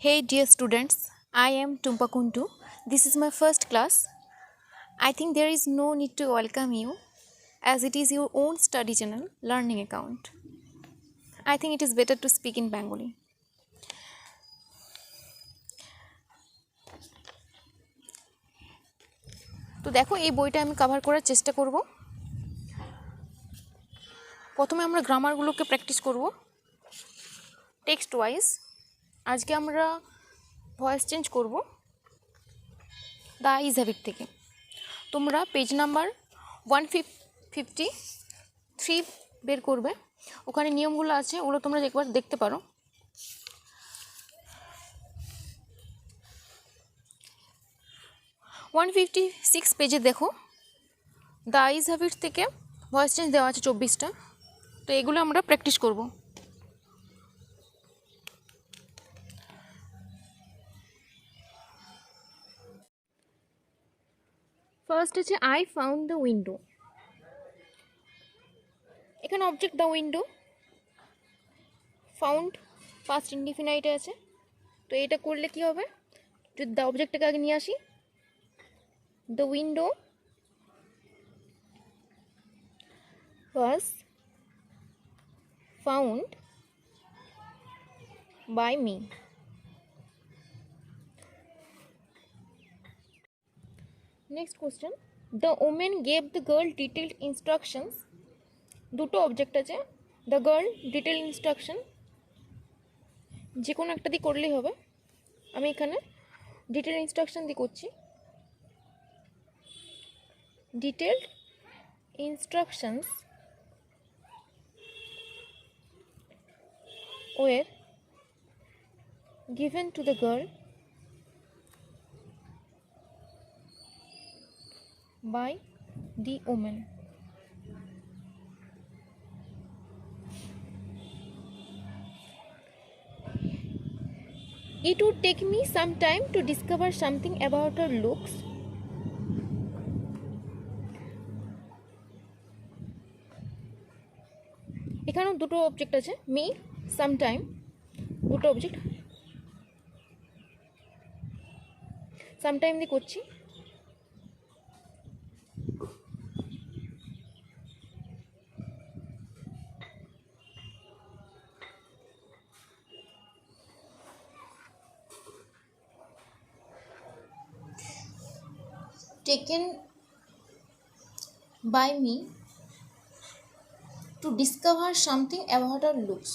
Hey dear students, I am Tumpa Kuntu. This is my first class. I think there is no need to welcome you as it is your own study channel, learning account. I think it is better to speak in Bengali. তো দেখো এই বইটা আমি cover করার চেষ্টা করব। প্রথমে আমরা গ্রামারগুলোকে প্র্যাকটিস করব টেক্সট ওয়াইজ। আজকে আমরা ভয়েস চেঞ্জ করব দ্য ইজ হ্যাবিট থেকে। তোমরা পেজ নাম্বার 153 বের করবে, ওখানে নিয়মগুলো আছে, ওগুলো তোমরা একবার দেখতে পারো। ওয়ান 156 পেজে দেখো দ্য ইজ হ্যাবিট থেকে ভয়েস চেঞ্জ দেওয়া আছে 24টা। তো এগুলো আমরা প্র্যাকটিস করব। ফার্স্ট আছে আই ফাউন্ড দ্য উইন্ডো। এখানে object the window, found past ইনডিফিনাইটে আছে। তো এটা করলে কি হবে, যদি দ্য অবজেক্টটাকে আগে নিয়ে আসি, the window was found by me. Next question. The woman gave the girl detailed instructions. দুটো অবজেক্ট আছে, দ্য গার্ল, ডিটেল ইনস্ট্রাকশন, যে কোনো একটা দিয়ে করলেই হবে। আমি এখানে ডিটেল ইনস্ট্রাকশন দিয়ে করছি। Detailed instructions were given to the girl by the woman. It would take me some time to discover something about her looks. এখানেও দুটো অবজেক্ট আছে, মি, সাম টাইম, দুটো অবজেক্ট। সাম টাইম দিয়ে করছি। Taken by me to discover something about her looks.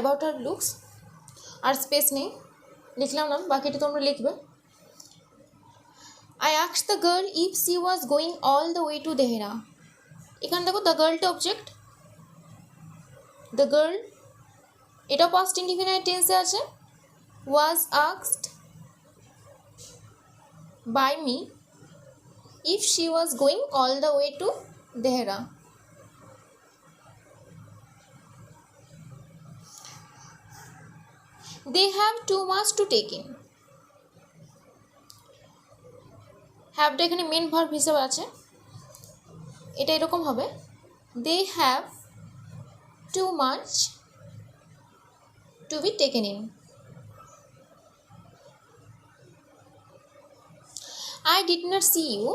About her looks আর space নেই, লিখলাম না, বাকিটা তোমরা লিখবে। I asked the girl if she was going all the way to Dehra. এখানে দেখো দ্য গার্লটা অবজেক্ট, দ্য গার্ল এটা পাস্ট ইনডিফিনাইট টেন্সে আছে। was asked by me if she was going all the way to Dehra. They have too much to take in. হ্যাভটা এখানে main verb হিসেবে আছে, এটা এরকম হবে, they have too much to be taken in. I did not see you.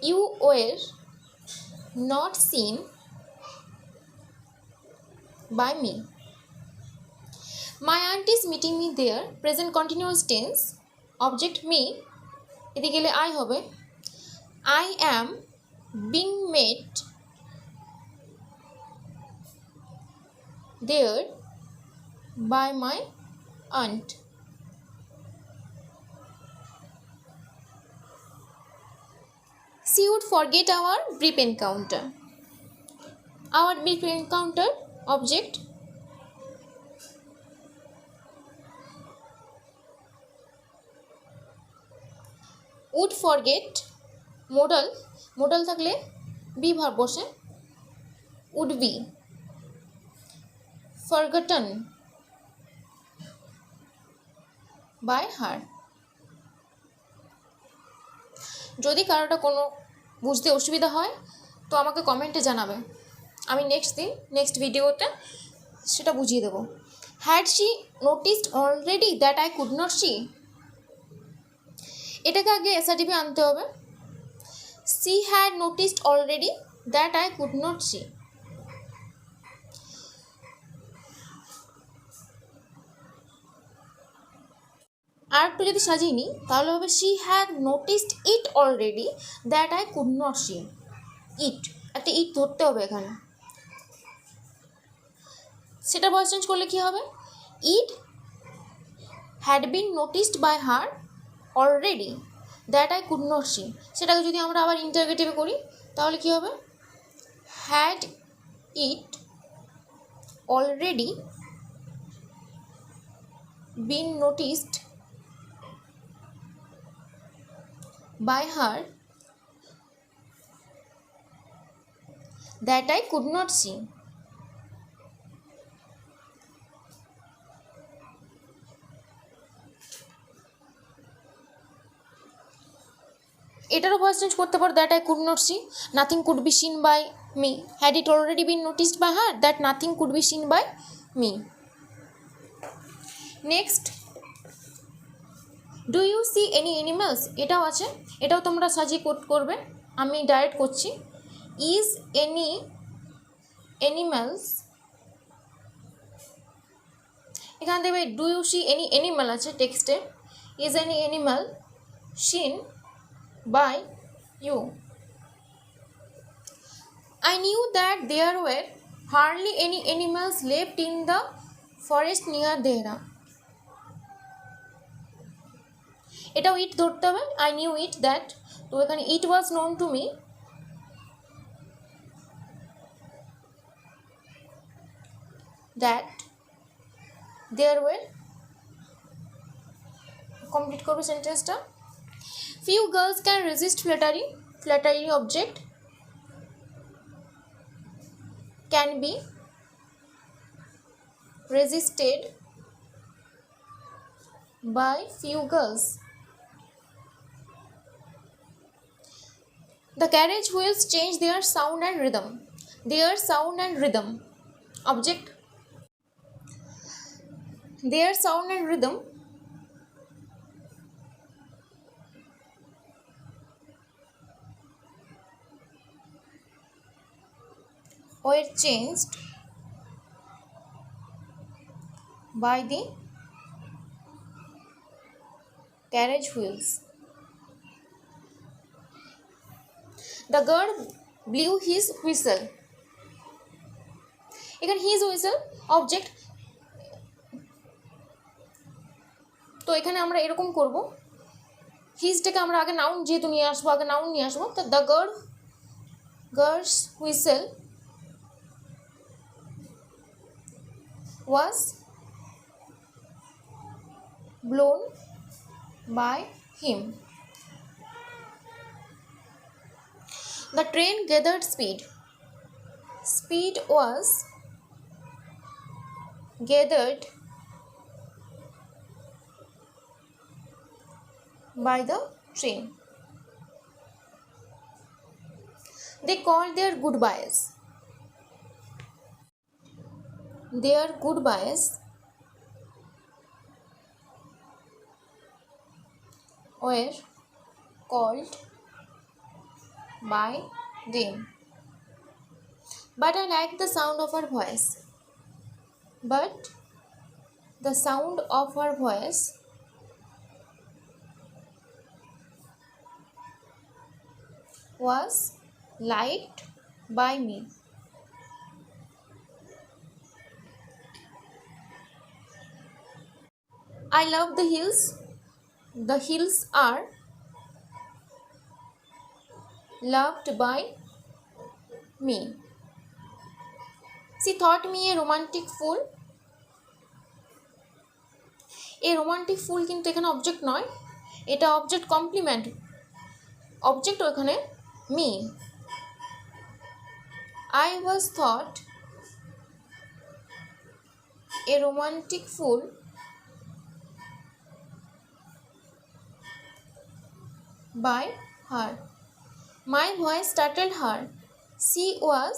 You were not seen by me. My aunt is meeting me there. Present continuous tense. Object me. এদিকে গেলে I হবে। I am being met there by my aunt. She would forget our brief encounter. Our brief encounter object would forget, modal, modal থাকলে be verb বসে, would be forgotten by her. যদি কারোটা কোনো বুঝতে অসুবিধা হয় তো আমাকে কমেন্টে জানাবে, আমি নেক্সট ভিডিওতে সেটা বুঝিয়ে দেবো। Had she noticed already that I could not see, এটাকে আগে এসআরটিভি আনতে হবে। She had noticed already that I could not see, আর একটু যদি সাজিয়ে নিই তাহলে হবে she had noticed it already that I could not see. It, একটা ইট ধরতে হবে এখানে, সেটা ভয়েস চেঞ্জ করলে কী হবে, it had been noticed by her already that I could not see. সেটাকে যদি আমরা আবার ইন্টারগেটিভে করি তাহলে কী হবে, had it already been noticed by her that I could not see. এটারও ভয়েস চেঞ্জ করতে পারো, that I could not see, nothing could be seen by me, had it already been noticed by her that nothing could be seen by me. Next, do you see any animals, এটাও আছে, এটাও তোমরা সাজিয়ে coat করবে, আমি direct করছি। Is any animals, এখানে দেখবে do you see any animal আছে টেক্সটে, is any animal seen by you. I knew that there were hardly any animals left in the forest near Dehra. এটাও ইট ধরতে হবে, I knew it that, তো এখানে it was known to me that there were, complete করবে সেন্টেন্সটা। Few girls can resist flattery object can be resisted by few girls. The carriage wheels change their sound and rhythm. Their sound and rhythm. Object. Their sound and rhythm were changed by the carriage wheels. The girl blew his whistle. এখানে his whistle object, তো এখানে আমরা এরকম করব, হিজটাকে আমরা আগে noun যেহেতু নিয়ে আসবো, আগে নাউন নিয়ে আসবো, তো the girls whistle was blown by him. The train gathered speed. Speed was gathered by the train. They called their goodbyes. Their goodbyes were called by them. But I liked the sound of her voice. But the sound of her voice was liked by me. I love the hills. The hills are loved by me. She thought me a romantic fool. এই romantic ফুল কিন্তু এখানে object নয়, এটা object complement, object ওখানে me. I was thought a romantic fool by her. My voice startled her. She was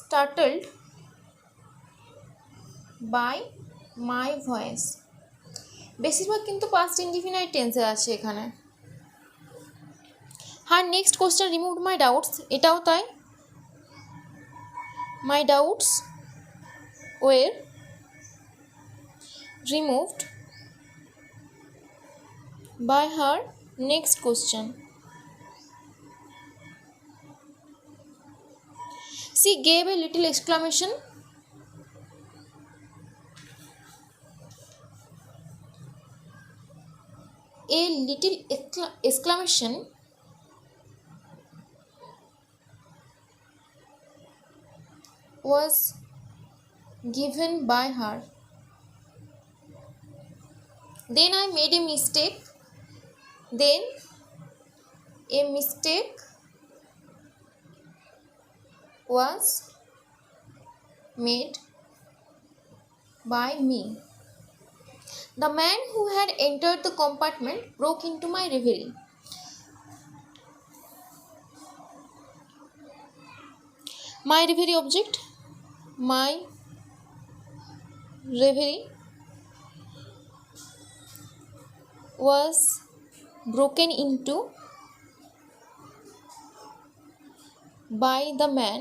startled by my voice. বেশিরভাগ কিন্তু past indefinite টেন্সে আছে এখানে। Her next question removed my doubts. এটাও তাই। My doubts were removed by her next question. She gave a little exclamation. A little exclamation was given by her. Then I made a mistake. Then a mistake was made by me. The man who had entered the compartment broke into my reverie. My reverie object. My reverie was broken into by the man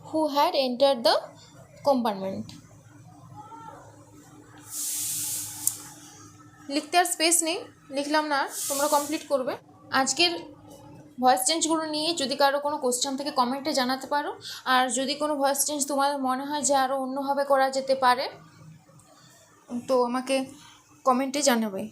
who had entered the compartment. লিখতে আর space নেই, লিখলাম না, তোমরা complete করবে। আজকের voice চেঞ্জগুলো নিয়ে যদি কারো কোনো কোশ্চেন থেকে কমেন্টে জানাতে পারো। আর যদি কোনো ভয়েস চেঞ্জ তোমার মনে হয় যে আরও অন্যভাবে করা যেতে পারে তো আমাকে কমেন্টে জানাবে।